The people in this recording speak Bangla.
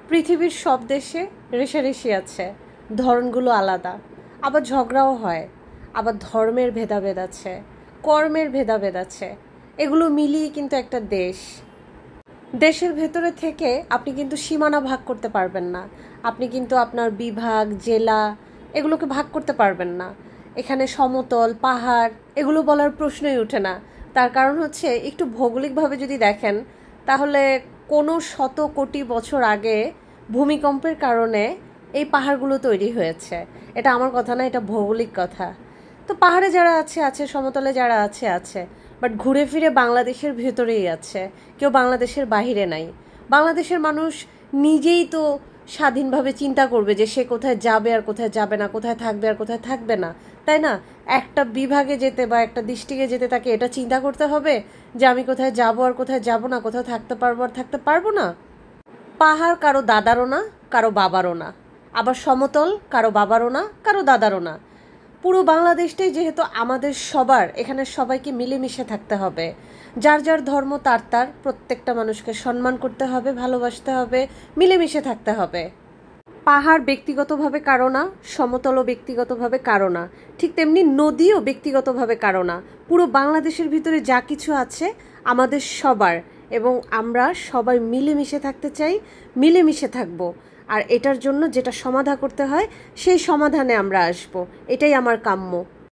পৃথিবীর সব দেশে রেষারেষি আছে, ধরনগুলো আলাদা, আবার ঝগড়াও হয়, আবার ধর্মের ভেদাভেদ আছে, কর্মের ভেদাভেদ আছে, এগুলো মিলিয়ে কিন্তু একটা দেশ। দেশের ভেতরে থেকে আপনি কিন্তু সীমানা ভাগ করতে পারবেন না, আপনি কিন্তু আপনার বিভাগ, জেলা এগুলোকে ভাগ করতে পারবেন না। এখানে সমতল, পাহাড় এগুলো বলার প্রশ্নই ওঠে না। তার কারণ হচ্ছে, একটু ভৌগোলিকভাবে যদি দেখেন তাহলে কোনো শত কোটি বছর আগে ভূমিকম্পের কারণে এই পাহাড়গুলো তৈরি হয়েছে। এটা আমার কথা না, এটা ভৌগোলিক কথা। তো পাহাড়ে যারা আছে আছে, সমতলে যারা আছে আছে, বাট ঘুরে ফিরে বাংলাদেশের ভেতরেই আছে, কেউ বাংলাদেশের বাহিরে নাই। বাংলাদেশের মানুষ নিজেই তো স্বাধীনভাবে চিন্তা করবে যে সে কোথায় যাবে আর কোথায় যাবে না, কোথায় থাকবে আর কোথায় থাকবে না, তাই না? একটা বিভাগে যেতে বা একটা ডিস্ট্রিক্টে যেতে তাকে এটা চিন্তা করতে হবে যে আমি কোথায় যাব আর কোথায় যাব না, কোথাও থাকতে পারবো আর থাকতে পারবো না। পাহাড় কারো দাদারও না, কারো বাবারও না, আবার সমতল কারো বাবারও না, কারো দাদারও না। পুরো বাংলাদেশটাই যেহেতু আমাদের সবার, এখানে সবাইকে মিলেমিশে থাকতে হবে। যার যার ধর্ম তার তার, প্রত্যেকটা মানুষকে সম্মান করতে হবে, ভালোবাসতে হবে, মিলেমিশে থাকতে হবে। পাহাড় ব্যক্তিগতভাবে কারো না, সমতলও ব্যক্তিগতভাবে কারো না, ঠিক তেমনি নদীও ব্যক্তিগতভাবে কারো না। পুরো বাংলাদেশের ভিতরে যা কিছু আছে আমাদের সবার, এবং আমরা সবাই মিলেমিশে থাকতে চাই, মিলেমিশে থাকবো। আর এটার জন্য যেটা সমাধান করতে হয় সেই সমাধানে আমরা আসব, এটাই আমার কাম্য।